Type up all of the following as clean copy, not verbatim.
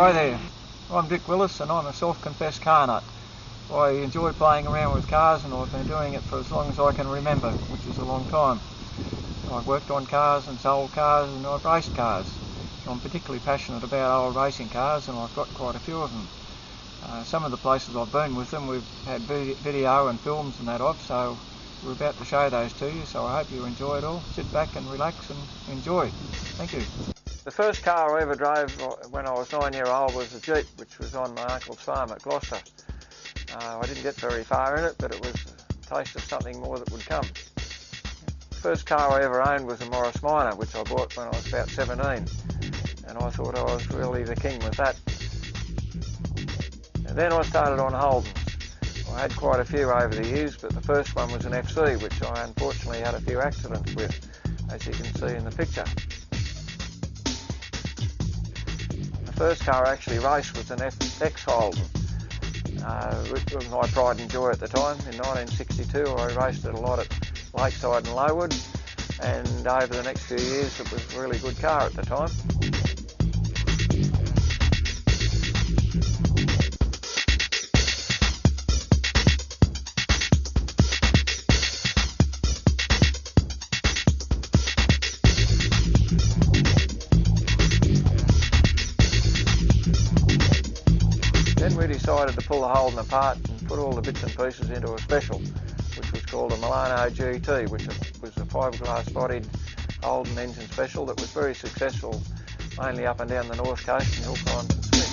Hi there, I'm Dick Willis and I'm a self-confessed car nut. I enjoy playing around with cars and I've been doing it for as long as I can remember, which is a long time. I've worked on cars and sold cars and I've raced cars. I'm particularly passionate about old racing cars and I've got quite a few of them. Some of the places I've been with them we've had video and films and that of, so we're about to show those to you, so I hope you enjoy it all. Sit back and relax and enjoy. Thank you. The first car I ever drove when I was 9-year-old was a Jeep, which was on my uncle's farm at Gloucester. I didn't get very far in it, but it was a taste of something more that would come. The first car I ever owned was a Morris Minor, which I bought when I was about 17, and I thought I was really the king with that. And then I started on Holdens. I had quite a few over the years, but the first one was an FC, which I unfortunately had a few accidents with, as you can see in the picture. The first car I actually raced was an FX Holden, which was my pride and joy at the time. In 1962 I raced it a lot at Lakeside and Lowood, and over the next few years it was a really good car at the time. Then we decided to pull the Holden apart and put all the bits and pieces into a special, which was called a Milano GT, which was a fiberglass bodied Holden engine special that was very successful, mainly up and down the north coast in Hillclimb and Smith.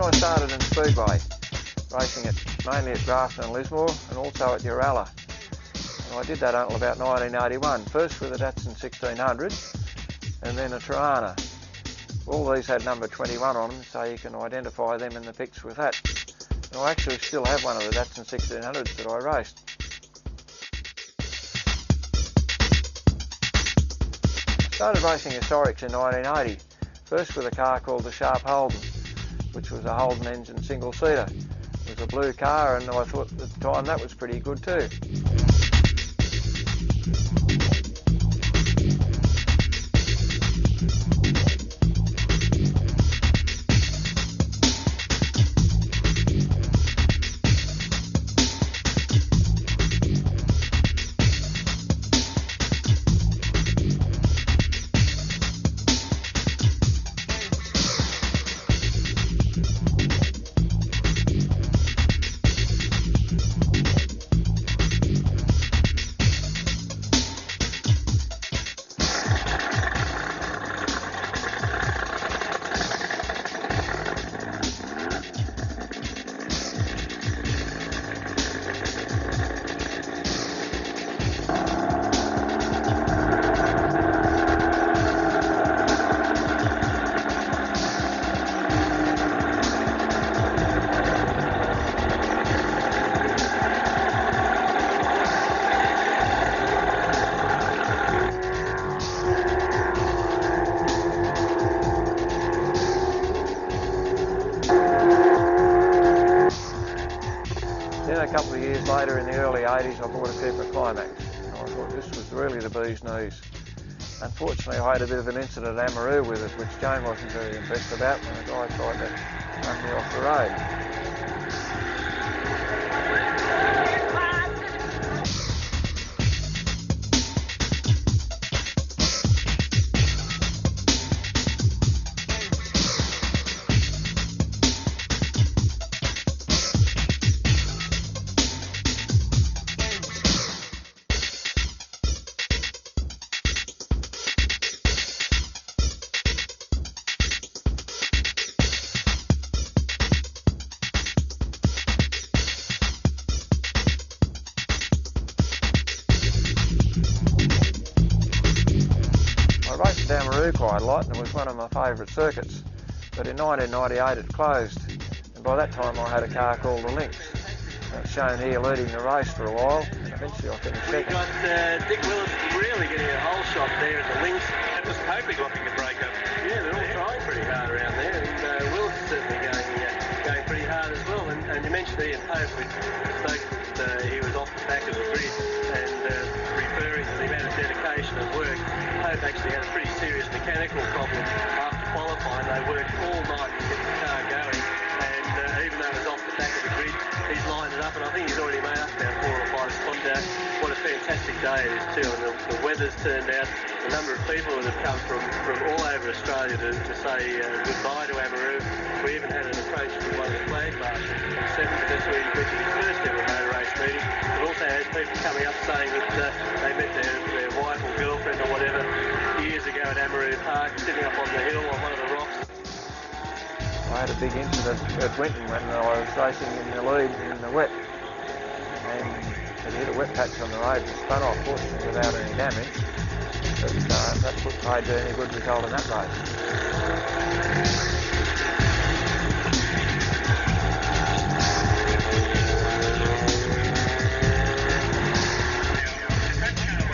I started in Speedway, racing it mainly at Grafton and Lismore and also at Uralla. And I did that until about 1981, first with a Datsun 1600 and then a Tirana. All these had number 21 on them, so you can identify them in the pics with that. And I actually still have one of the Datsun 1600s that I raced. I started racing historics in 1980, first with a car called the Sharp Holden, which was a Holden engine single-seater. It was a blue car and I thought at the time that was pretty good too. Then a couple of years later, in the early 80s, I bought a Cooper Climax. And I thought this was really the bee's knees. Unfortunately, I had a bit of an incident at Amaroo with it, which Jane wasn't very impressed about when a guy tried to run me off the road. Amaroo quite a lot, and it was one of my favourite circuits, but in 1998 it closed, and by that time I had a car called the Lynx. It's shown here leading the race for a while, and eventually I finished second. We got Dick Willis really getting a whole shot there at the Lynx. It was Copley locking the break up. Yeah, they're all trying pretty hard around there, and Willis is certainly going pretty hard as well. And you mentioned Ian Pope, which spoke that he was off the back of the grid, and referring to the amount of dedication and work. Pope actually had a pretty serious mechanical problem after qualifying. They worked all night to get the car going, and even though it was off the back of the grid, he's lined it up, and I think he's already made up about 4 or 5 spots. What a fantastic day it is too, and the weather's turned out. The number of people that have come from all over Australia to say goodbye to Amaroo. We even had an approach from one of the flag marshals from 7 because we went to his first ever motor race meeting. We also had people coming up saying that they met their wife or girlfriend or whatever years ago at Amaroo Park, sitting up on the hill on one of the rocks. I had a big incident at Winton when I was racing in the lead in the wet, and it hit a wet patch on the road and spun off, fortunately without any damage, but that's what paid to any good result in that race.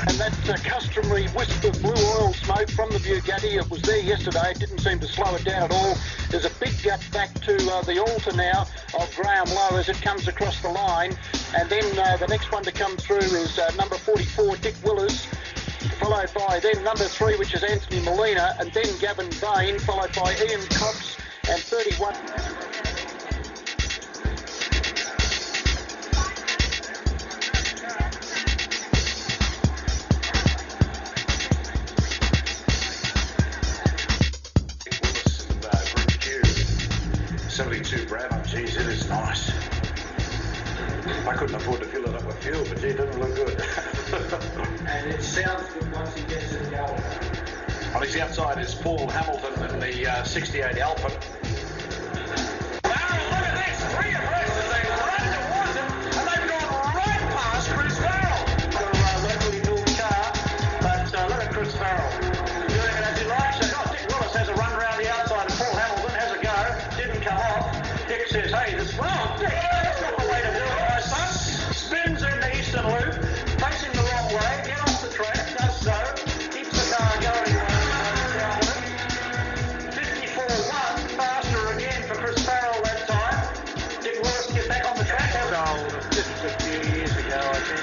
And that customary wisp of blue oil smoke from the Bugatti, it was there yesterday, it didn't seem to slow it down at all. There's a big gap back to the altar now of Graham Lowe as it comes across the line. And then the next one to come through is number 44, Dick Willis, followed by then number 3, which is Anthony Molina, and then Gavin Bain, followed by Ian Coffs and 31. Brad, geez, it is nice. I couldn't afford to fill it up with fuel, but gee, it doesn't look good. And it sounds good once he gets it going. On his outside is Paul Hamilton in the 68 Alpha. Wow, look at this! 3 abreast as they run towards him, and they've gone right past Chris Farrell. Got a locally built car, but look at Chris Farrell. Doing it as he likes. Dick Willis has a run around the outside, and Paul Hamilton has a go. Didn't come off. Dick says, hey, this Dick, that's not the way to do it, my son. Spins in the eastern loop, facing the wrong way, get off the track, does so, keeps the car going. 54-1, faster again for Chris Farrell that time. Dick Willis get back on the track. This was a few years ago, I think.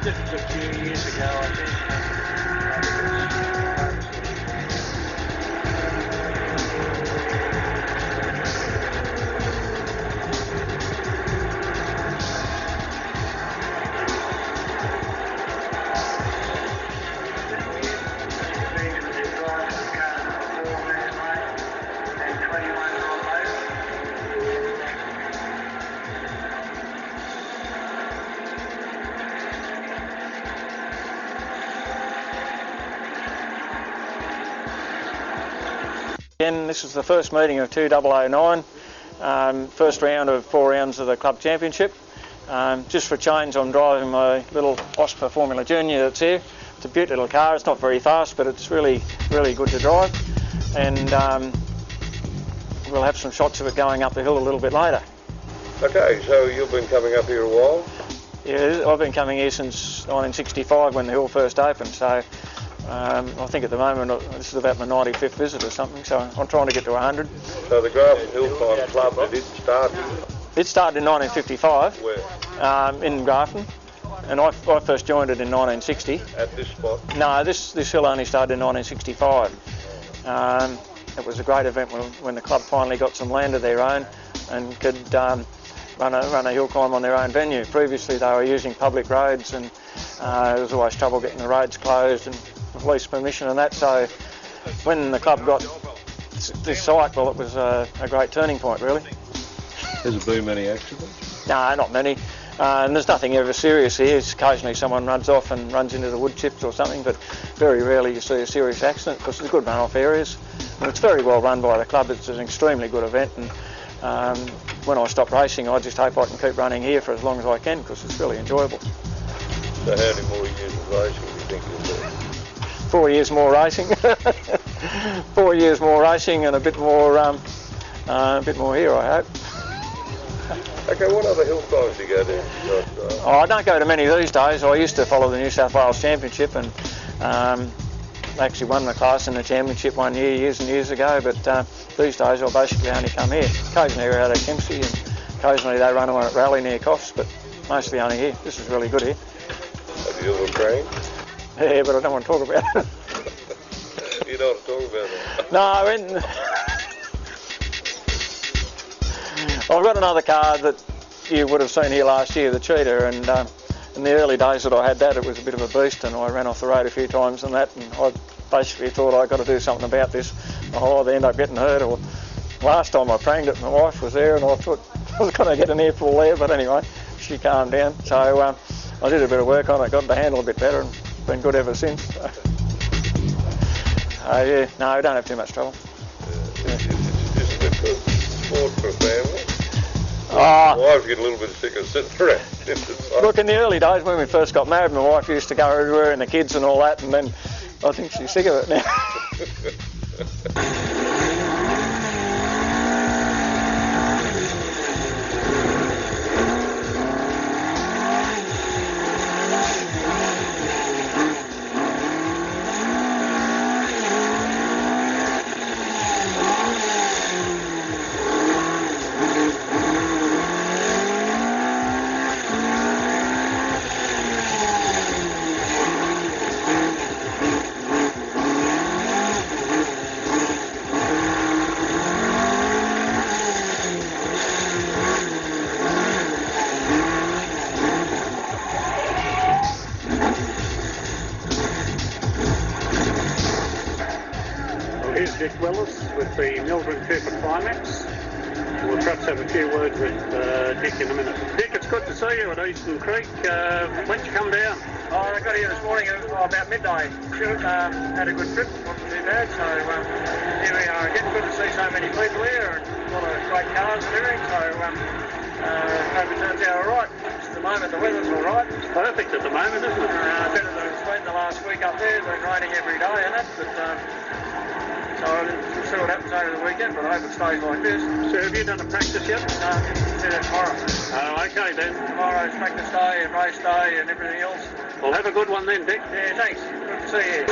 This was a few years ago, I think. Again, this is the first meeting of 2009, first round of 4 rounds of the club championship, Just for a change, I'm driving my little Oscar Formula Junior that's here. It's a beautiful little car. It's not very fast, but it's really, really good to drive. And we'll have some shots of it going up the hill a little bit later. Okay, so you've been coming up here a while? Yeah, I've been coming here since 1965 when the hill first opened. So I think at the moment this is about my 95th visit or something. So I'm trying to get to 100. So the Grafton Hillclimb Club, did it start? It started in 1955. Where? In Grafton. And I first joined it in 1960. At this spot? No, this hill only started in 1965. It was a great event when the club finally got some land of their own and could run a hill climb on their own venue. Previously they were using public roads, and there was always trouble getting the roads closed and police permission and that. So when the club got this site, well, it was a great turning point, really. Has there been many accidents? No, not many. And there's nothing ever serious here. Occasionally someone runs off and runs into the wood chips or something, but very rarely you see a serious accident because it's good run-off areas. And it's very well run by the club. It's an extremely good event, and when I stop racing, I just hope I can keep running here for as long as I can because it's really enjoyable. So how many more years of racing do you think you'll do? 4 years more racing. 4 years more racing and a bit more here, I hope. Okay, what other hill climbs do you go to? I don't go to many these days. I used to follow the New South Wales Championship and actually won the class in the championship one year, years and years ago, but these days I basically only come here. Occasionally we're out at Kempsey and occasionally they run on at Rally near Coffs, but mostly only here. This is really good here. Have you ever trained? Yeah, but I don't want to talk about it. You don't want to talk about that? No, I've got another car that you would have seen here last year, the Cheetah, and in the early days that I had that, it was a bit of a beast, and I ran off the road a few times and that, and I basically thought I'd got to do something about this. I'll either end up getting hurt, or last time I pranged it, my wife was there, and I thought I was going to get an earful there, but anyway, she calmed down. So I did a bit of work on it, got the handle a bit better, and been good ever since. So yeah, no, I don't have too much trouble. Isn't it good sport for a family? My wives get a little bit sick of sitting around. Look, in the early days when we first got married, my wife used to go everywhere and the kids and all that, and then I think she's sick of it now. Here's Dick Willis with the Mildred Cooper Climax. We'll perhaps have a few words with Dick in a minute. Dick, it's good to see you at Eastern Creek. When'd you come down? Oh, I got here this morning about midday. Had a good trip, wasn't too bad. So here we are again. Good to see so many people here and a lot of great cars and everything. So hope it turns out all right. At the moment the weather's all right. It's perfect at the moment, isn't it? Better than it's been the last week up there. It's been raining every day and that. But so we'll see what happens over the weekend. But I hope it stays like this. So have you done a practice yet? No, do that tomorrow. Oh, okay then. Tomorrow's practice day and race day and everything else. Well, have a good one then, Dick. Yeah, thanks. Good to see you.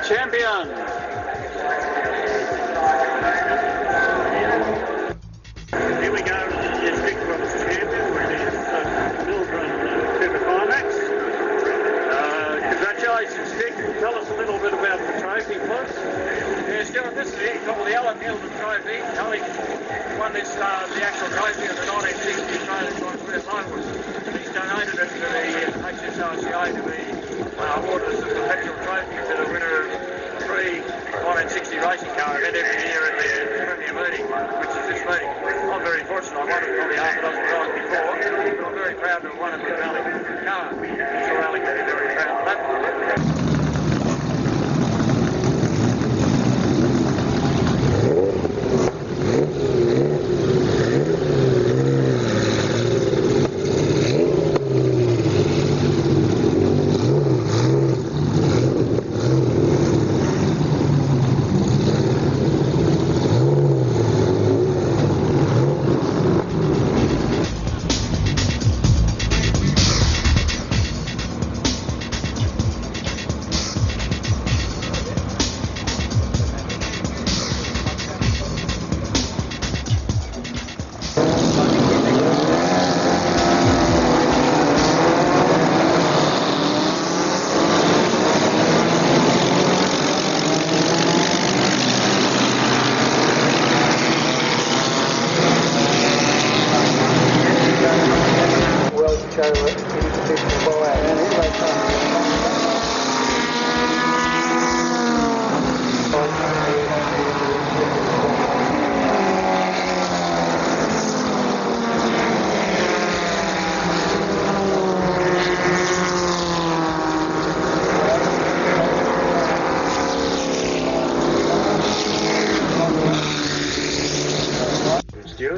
Champion. Here we go. It's Dick Willis champion. It is Mildred Cooper Climax. Congratulations, Dick. Tell us a little bit about the trophy, please. Yeah, Stuart, this is called the Allen Hillclimb trophy. Ollie won this, the actual trophy of the 1960 Australian Conquest Longwood. He's donated it to the HSRCA to be awarded as a perpetual trophy to the winner of 3 1960 racing car event every year at the Premier meeting, which is this meeting. I'm very fortunate. I won it probably half a dozen times before, but I'm very proud to have won it with Alec car. I'm sure Alec will be very proud of that.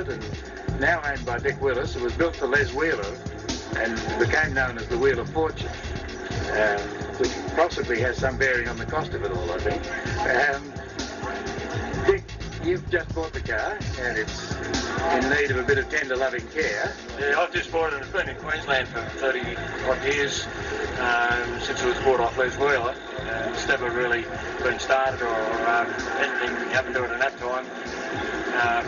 And now owned by Dick Willis. It was built for Les Wheeler and became known as the Wheel of Fortune, which possibly has some bearing on the cost of it all, I think. Dick, you've just bought the car and it's in need of a bit of tender loving care. Yeah, I've just bought it. It's been in Queensland for 30 odd years since it was bought off Les Wheeler. It's never really been started or anything happened to it in that time.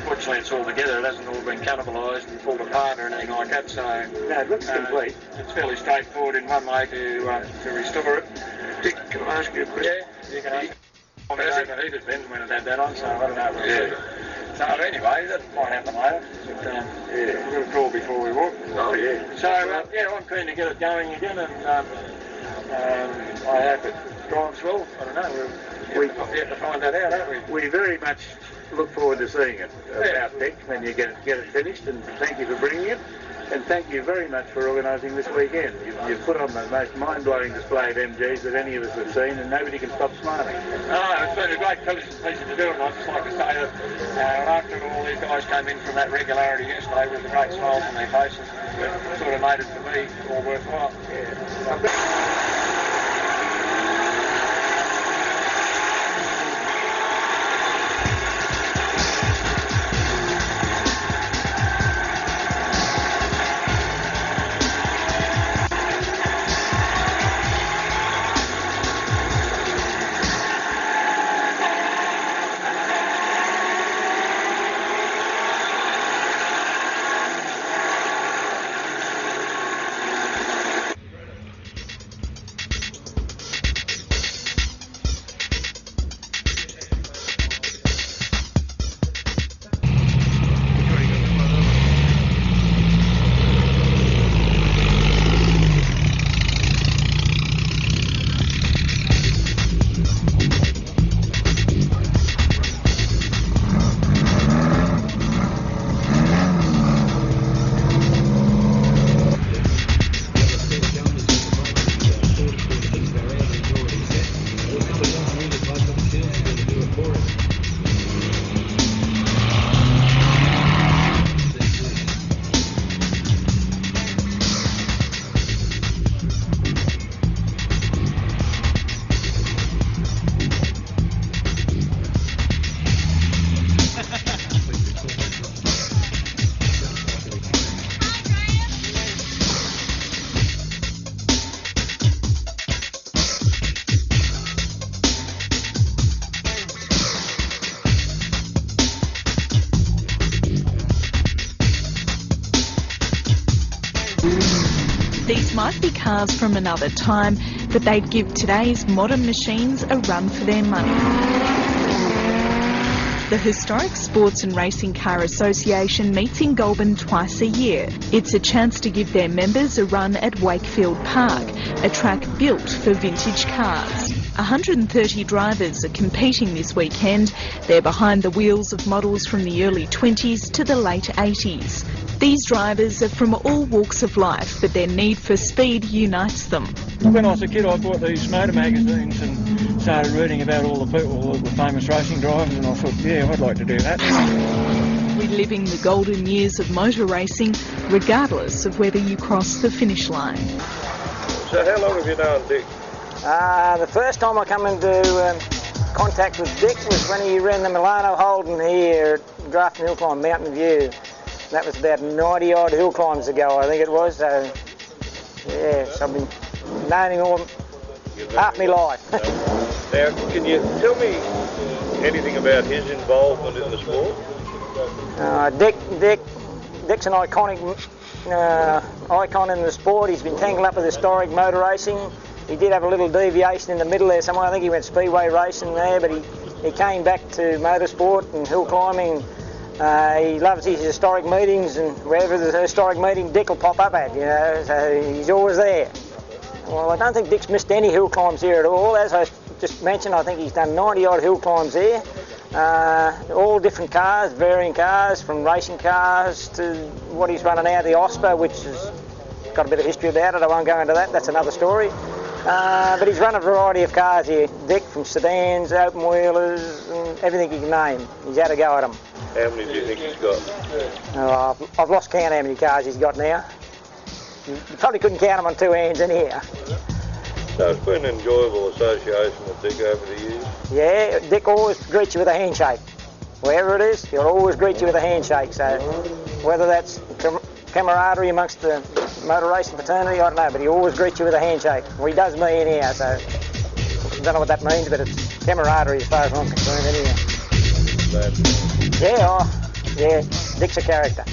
Fortunately, it's all together. It hasn't all been cannibalised and pulled apart or anything like that. So no, it looks complete. It's fairly straightforward in one way to restore it. Dick, can I ask you a question? Yeah, you can ask. I mean, it overheated then when it had that on, so I don't know. Yeah. So anyway, that might happen later. But, yeah, we'll crawl before we walk. Oh yeah. So yeah, I'm keen to get it going again, and I hope it drives well. I don't know. We have to find that out, don't we? We very much look forward to seeing it about Dick when you get it finished, and thank you for bringing it, and thank you very much for organising this weekend. You've put on the most mind-blowing display of MGs that any of us have seen, and nobody can stop smiling. It's been a great pleasure to do it, and I'd just like to say that after all these guys came in from that regularity yesterday with the great smiles on their faces, it sort of made it for me all worthwhile. Yeah. These might be cars from another time, but they'd give today's modern machines a run for their money. The Historic Sports and Racing Car Association meets in Goulburn twice a year. It's a chance to give their members a run at Wakefield Park, a track built for vintage cars. 130 drivers are competing this weekend. They're behind the wheels of models from the early 20s to the late 80s. These drivers are from all walks of life, but their need for speed unites them. When I was a kid, I bought these motor magazines and started reading about all the people, all the famous racing drivers, and I thought, yeah, I'd like to do that. Reliving the golden years of motor racing, regardless of whether you cross the finish line. So how long have you known Dick? The first time I come into contact with Dick was when he ran the Milano Holden here at Grafton Hillclimb, Mountain View. That was about 90 odd hill climbs ago, I think it was. So, yes, I've been knowing him all half my life. Now, can you tell me anything about his involvement in the sport? Dick's an iconic icon in the sport. He's been tangled up with historic motor racing. He did have a little deviation in the middle there somewhere. I think he went Speedway racing there, but he came back to motorsport and hill climbing. He loves his historic meetings, and wherever there's a historic meeting, Dick will pop up at, you know, so he's always there. Well, I don't think Dick's missed any hill climbs here at all. As I just mentioned, I think he's done 90 odd hill climbs here. All different cars, varying cars, from racing cars to what he's running now, the Osper, which has got a bit of history about it. I won't go into that, that's another story. But he's run a variety of cars here, Dick, from sedans, open wheelers, and everything you can name. He's had a go at them. How many do you think he's got? Oh, I've lost count how many cars he's got now. You probably couldn't count them on two hands in here. So it's been an enjoyable association with Dick over the years? Yeah, Dick always greets you with a handshake. Wherever it is, he'll always greet you with a handshake. So whether that's camaraderie amongst the motor racing fraternity, I don't know, but he always greets you with a handshake. Well, he does me anyhow, so I don't know what that means, but it's camaraderie as far as I'm concerned anyhow. Yeah, Dick's a character.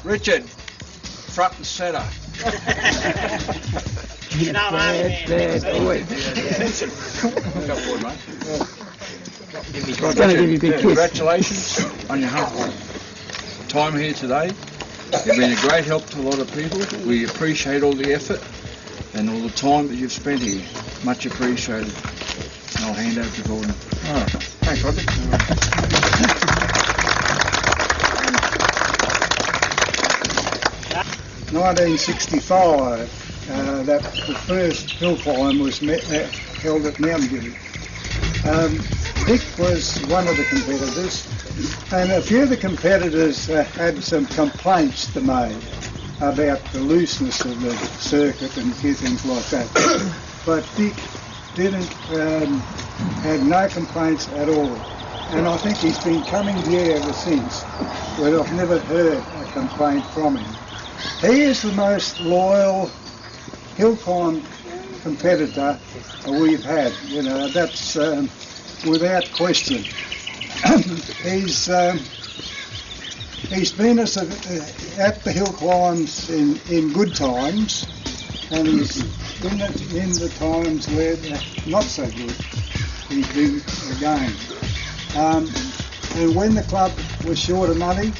Richard, front and centre. You know, bad boy. Go forward, mate. I'm going to give you a big kiss. Congratulations on your time here today. You've been a great help to a lot of people. We appreciate all the effort and all the time that you've spent here. Much appreciated. And I'll hand over to Gordon. All right. Thanks, Roger. 1965, the first hill climb was held at Mountain View. Dick was one of the competitors, and a few of the competitors had some complaints to make about the looseness of the circuit and a few things like that. But Dick had no complaints at all, and I think he's been coming here ever since, but I've never heard a complaint from him. He is the most loyal hill climb competitor we've had, you know, that's without question. He's been at the hill climbs in good times, and he's been in the times where they're not so good. He's been again. And when the club was short of money,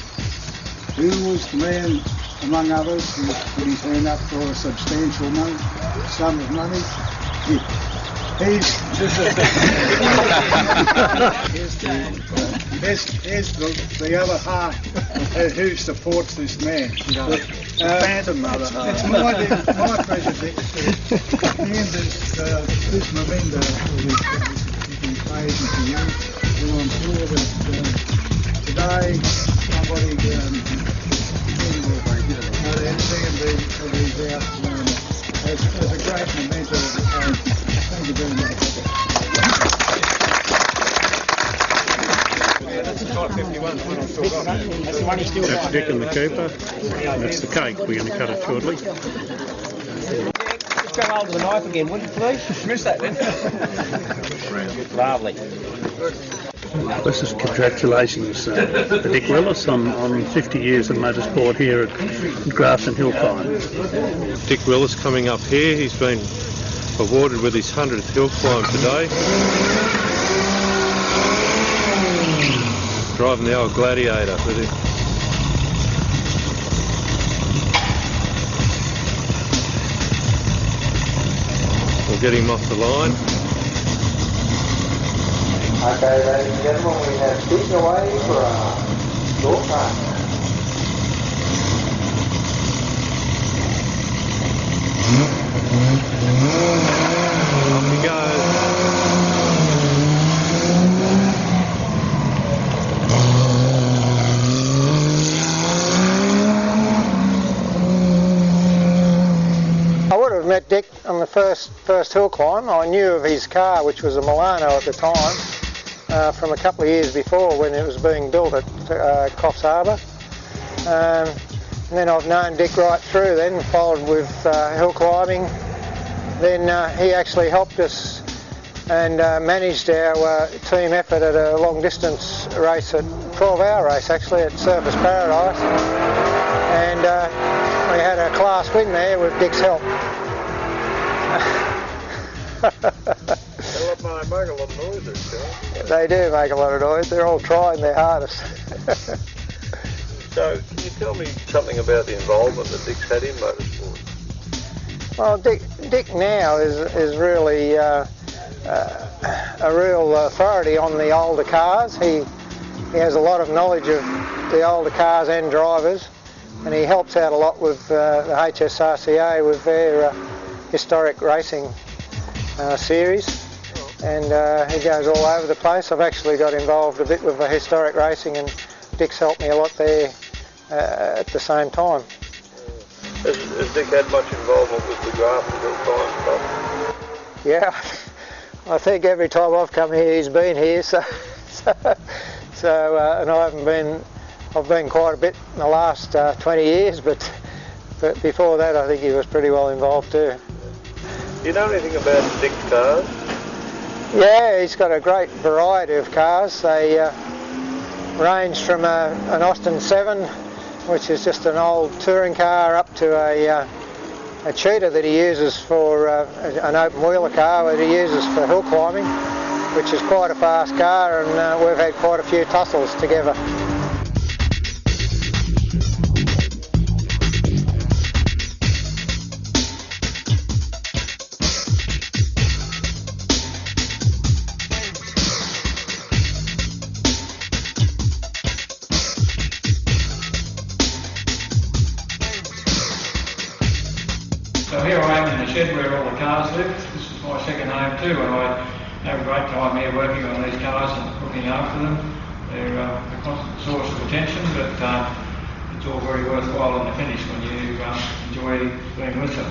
who was the man, among others, who put his hand up for a substantial sum of money? Here's the other half who supports this man. Phantom other half. It's my pleasure, Dick. And this Melinda has been praising to you. And I'm sure that today somebody as a great memento of the time. Thank you very much. That's the type 51, the one I've still got. That's the one he's still got. That's Dick and the Cooper. That's the cake. We're going to cut it shortly. Just grab hold of the knife again, would you please? Missed that then. Lovely. This is congratulations to Dick Willis on 50 years of motorsport here at Grass and Hillclimb. Dick Willis coming up here. He's been awarded with his 100th hill climb today. Driving the old Gladiator with him. We'll get him off the line. Okay, ladies and gentlemen, we have Dick away for a short time. Off he goes. I would have met Dick on the first hill climb. I knew of his car, which was a Milano at the time, from a couple of years before when it was being built at Coffs Harbour. And then I've known Dick right through then, followed with hill climbing. Then he actually helped us and managed our team effort at a long distance race, at 12-hour race actually, at Surfers Paradise. And we had a class win there with Dick's help. They make a lot of noise, actually. They do make a lot of noise. They're all trying their hardest. So, can you tell me something about the involvement that Dick's had in motorsport? Well, Dick now is really a real authority on the older cars. He has a lot of knowledge of the older cars and drivers, and he helps out a lot with the HSRCA with their historic racing series. And he goes all over the place. I've actually got involved a bit with the historic racing, and Dick's helped me a lot there at the same time. Has Dick had much involvement with the Grass and Hillclimb stuff? Yeah, I think every time I've come here he's been here, and I've been quite a bit in the last 20 years, but before that I think he was pretty well involved too. Do you know anything about Dick's cars? Yeah, he's got a great variety of cars. They range from an Austin 7, which is just an old touring car, up to a cheetah that he uses for an open wheeler car that he uses for hill climbing, which is quite a fast car, and we've had quite a few tussles together. So here I am in the shed where all the cars live. This is my second home too, and I have a great time here working on these cars and looking after them. They're a constant source of attention, but it's all very worthwhile in the finish when you enjoy being with them.